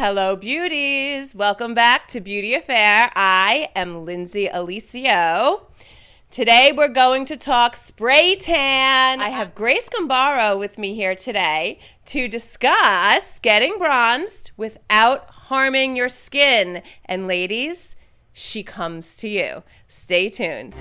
Hello, beauties. Welcome back to Beauty Affair. I am Lindsay Aliseo. Today, we're going to talk spray tan. I have Grace Gambaro with me here today to discuss getting bronzed without harming your skin. And ladies, she comes to you. Stay tuned.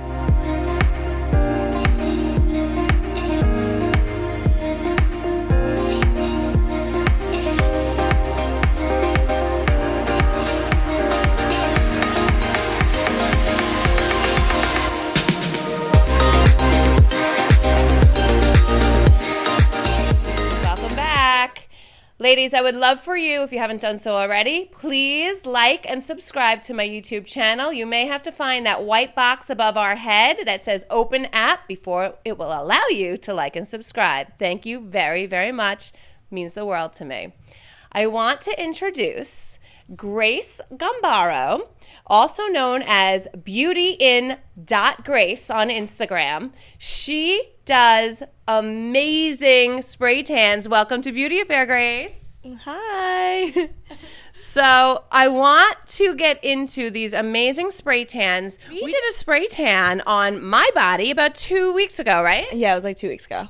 Ladies, I would love for you, if you haven't done so already, please like and subscribe to my YouTube channel. You may have to find that white box above our head that says open app before it will allow you to like and subscribe. Thank you very, very much. It means the world to me. I want to introduce Grace Gambaro, also known as beautyin.grace on Instagram. She does amazing spray tans. Welcome to Beauty Affair, Grace. Hi. So I want to get into these amazing spray tans. We did a spray tan on my body about 2 weeks ago, right? Yeah, it was like 2 weeks ago.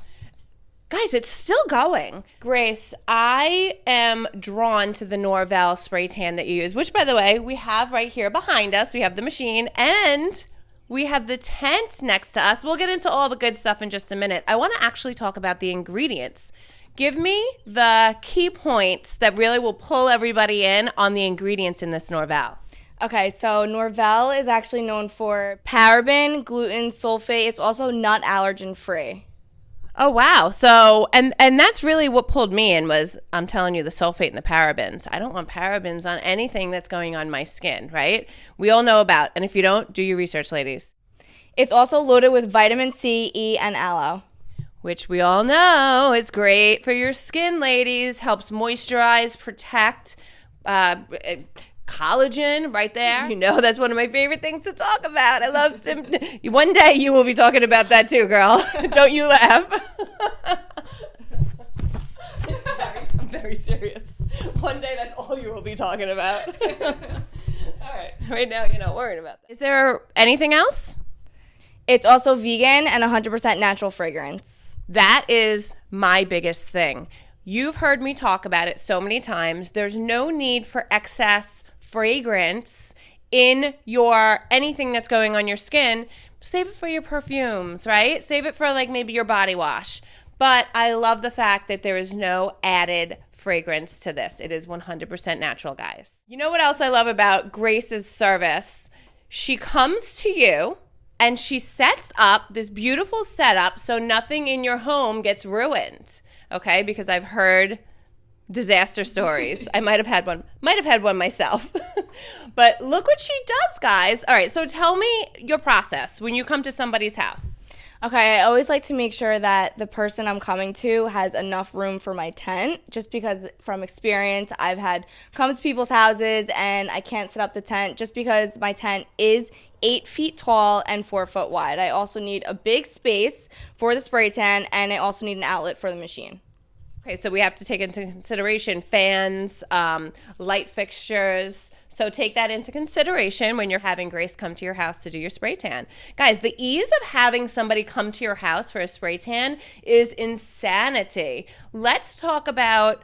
Guys, it's still going. Grace, I am drawn to the Norvell spray tan that you use, which, by the way, we have right here behind us. We have the machine and we have the tent next to us. We'll get into all the good stuff in just a minute. I want to actually talk about the ingredients. Give me the key points that really will pull everybody in on the ingredients in this Norvell. Okay, so Norvell is actually known for paraben, gluten, sulfate. It's also nut allergen free. Oh, wow. So, and that's really what pulled me in was, I'm telling you, the sulfate and the parabens. I don't want parabens on anything that's going on my skin, right? We all know about, and if you don't, do your research, ladies. It's also loaded with vitamin C, E, and aloe. Which we all know is great for your skin, ladies. Helps moisturize, protect, collagen right there. You know, that's one of my favorite things to talk about. I love one day you will be talking about that too, girl. Don't you laugh. I'm very serious. One day that's all you will be talking about. All right. Right now you're not worried about that. Is there anything else? It's also vegan and 100% natural fragrance. That is my biggest thing. You've heard me talk about it so many times. There's no need for excess fragrance in your anything that's going on your skin. Save it for your perfumes, right? Save it for like maybe your body wash. But I love the fact that there is no added fragrance to this. It is 100% natural, guys. You know what else I love about Grace's service? She comes to you and she sets up this beautiful setup so nothing in your home gets ruined, okay? Because I've heard disaster stories. I might have had one myself. But look what she does, guys. All right, so tell me your process when you come to somebody's house. Okay, I always like to make sure that the person I'm coming to has enough room for my tent, just because from experience, I've had come to people's houses and I can't set up the tent just because my tent is 8 feet tall and 4 foot wide. I also need a big space for the spray tan, and I also need an outlet for the machine. Okay, so we have to take into consideration fans, light fixtures. So take that into consideration when you're having Grace come to your house to do your spray tan. Guys, the ease of having somebody come to your house for a spray tan is insanity. Let's talk about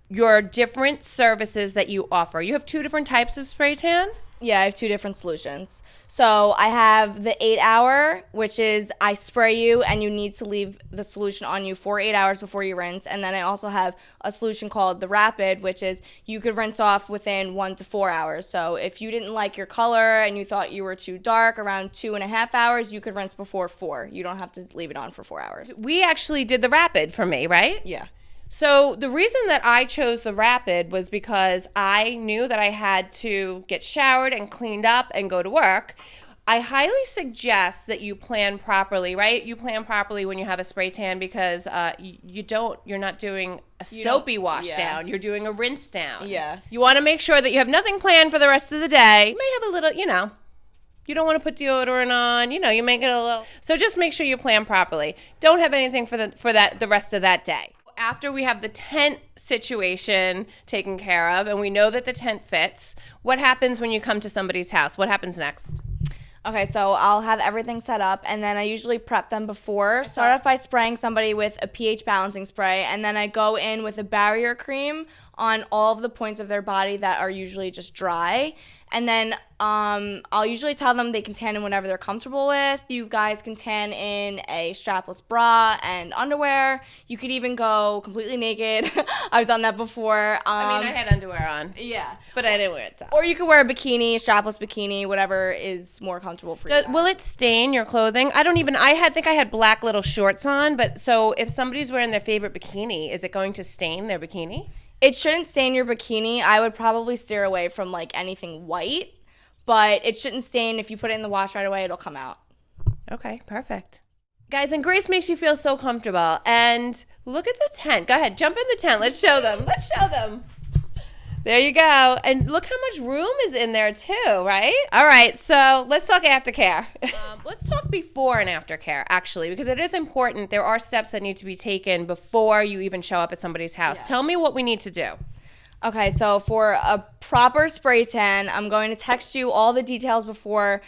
your different services that you offer. You have 2 different types of spray tan? Yeah, I have 2 different solutions. So I have the 8-hour, which is I spray you and you need to leave the solution on you for 8 hours before you rinse. And then I also have a solution called the rapid, which is you could rinse off within 1 to 4 hours. So if you didn't like your color and you thought you were too dark, around 2.5 hours, you could rinse before 4. You don't have to leave it on for 4 hours. We actually did the rapid for me, right? Yeah. So the reason that I chose the rapid was because I knew that I had to get showered and cleaned up and go to work. I highly suggest that you plan properly, right? You plan properly when you have a spray tan because you're not doing a soapy wash down. You're doing a rinse down. Yeah. You want to make sure that you have nothing planned for the rest of the day. You may have a little, you don't want to put deodorant on, you may get a little. So just make sure you plan properly. Don't have anything for the rest of that day. after we have the tent situation taken care of and we know that the tent fits, what happens when you come to somebody's house? What happens next? Okay, so I'll have everything set up, and then I usually prep them before. Start off by spraying somebody with a pH balancing spray, and then I go in with a barrier cream on all of the points of their body that are usually just dry. And then I'll usually tell them they can tan in whatever they're comfortable with. You guys can tan in a strapless bra and underwear. You could even go completely naked. I've done that before. I had underwear on. Yeah. But I didn't wear it top. Or you can wear a bikini, strapless bikini, whatever is more comfortable for you guys. Will it stain your clothing? I think I had black little shorts on, but so if somebody's wearing their favorite bikini, is it going to stain their bikini? It shouldn't stain your bikini. I would probably steer away from like anything white, but it shouldn't stain. If you put it in the wash right away, it'll come out. Okay, perfect. Guys, and Grace makes you feel so comfortable. And look at the tent. Go ahead, jump in the tent. Let's show them. There you go. And look how much room is in there too, right? All right, so let's talk aftercare. Let's talk before and after care, actually, because it is important. There are steps that need to be taken before you even show up at somebody's house. Yes. Tell me what we need to do. Okay, so for a proper spray tan, I'm going to text you all the details before,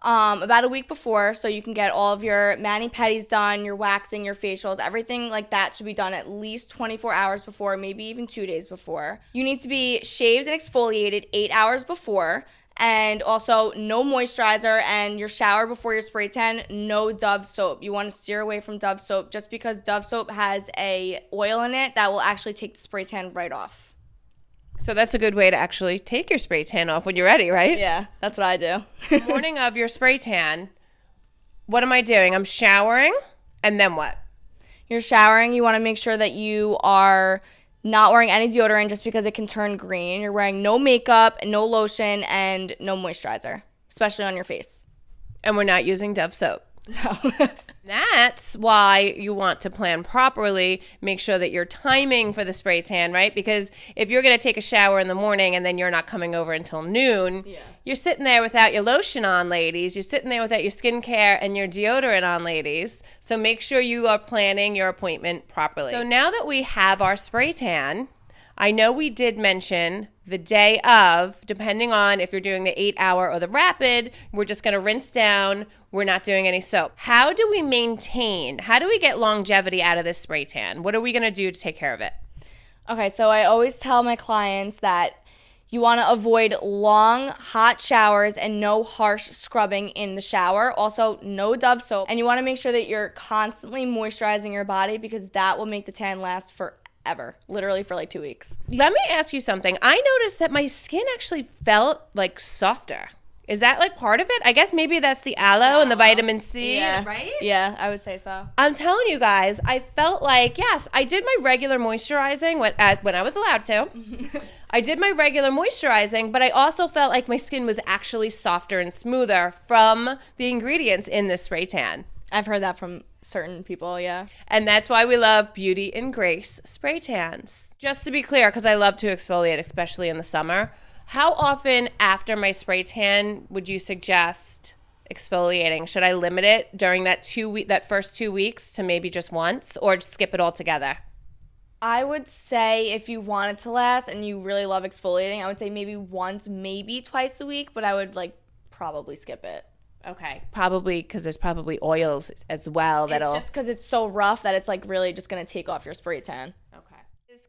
about a week before, so you can get all of your mani-pedis done, your waxing, your facials, everything like that should be done at least 24 hours before, maybe even 2 days before. You need to be shaved and exfoliated 8 hours before, and also no moisturizer, and your shower before your spray tan, no Dove soap. You want to steer away from Dove soap just because Dove soap has a oil in it that will actually take the spray tan right off. So that's a good way to actually take your spray tan off when you're ready, right? Yeah, that's what I do. The morning of your spray tan, what am I doing? I'm showering, and then what? You're showering. You want to make sure that you are not wearing any deodorant just because it can turn green. You're wearing no makeup, no lotion, and no moisturizer, especially on your face. And we're not using Dove soap. No. That's why you want to plan properly. Make sure that you're timing for the spray tan, right? Because if you're going to take a shower in the morning and then you're not coming over until noon, you're sitting there without your lotion on, ladies. You're sitting there without your skincare and your deodorant on, ladies. So make sure you are planning your appointment properly. So now that we have our spray tan, I know we did mention the day of, depending on if you're doing the 8-hour or the rapid, we're just going to rinse down. We're not doing any soap. How do we get longevity out of this spray tan? What are we going to do to take care of it? Okay, so I always tell my clients that you want to avoid long, hot showers and no harsh scrubbing in the shower. Also, no Dove soap. And you want to make sure that you're constantly moisturizing your body because that will make the tan last forever, literally for like 2 weeks. Let me ask you something. I noticed that my skin actually felt like softer. Is that like part of it? I guess maybe that's the aloe and the vitamin C, right? Yeah, I would say so. I'm telling you guys, I felt like, yes, I did my regular moisturizing when I was allowed to. I did my regular moisturizing, but I also felt like my skin was actually softer and smoother from the ingredients in this spray tan. I've heard that from certain people, yeah. And that's why we love Beauty and Grace spray tans. Just to be clear, because I love to exfoliate, especially in the summer, how often after my spray tan would you suggest exfoliating? Should I limit it during that first 2 weeks to maybe just once, or just skip it altogether? I would say if you want it to last and you really love exfoliating, I would say maybe once, maybe twice a week, but I would probably skip it. Okay, probably because there's probably oils as well that'll... It's just because it's so rough that it's really just going to take off your spray tan. Okay.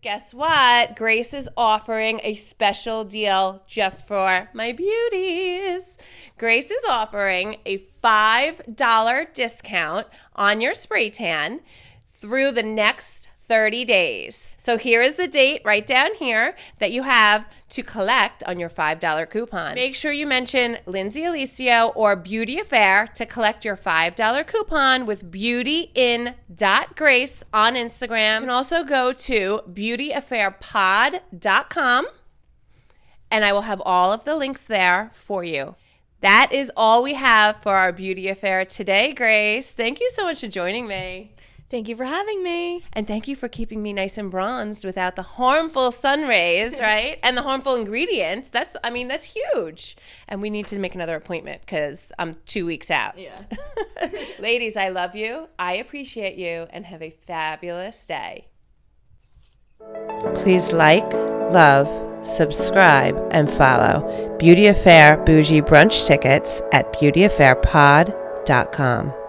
Guess what? Grace is offering a special deal just for my beauties. Grace is offering a $5 discount on your spray tan through the next 30 days. So here is the date right down here that you have to collect on your $5 coupon. Make sure you mention Lindsay Aliseo or Beauty Affair to collect your $5 coupon with beautyin.grace on Instagram. You can also go to beautyaffairpod.com and I will have all of the links there for you. That is all we have for our Beauty Affair today, Grace. Thank you so much for joining me. Thank you for having me. And thank you for keeping me nice and bronzed without the harmful sun rays, right? And the harmful ingredients. That's huge. And we need to make another appointment because I'm 2 weeks out. Yeah. Ladies, I love you. I appreciate you. And have a fabulous day. Please like, love, subscribe, and follow Beauty Affair Bougie Brunch Tickets at beautyaffairpod.com.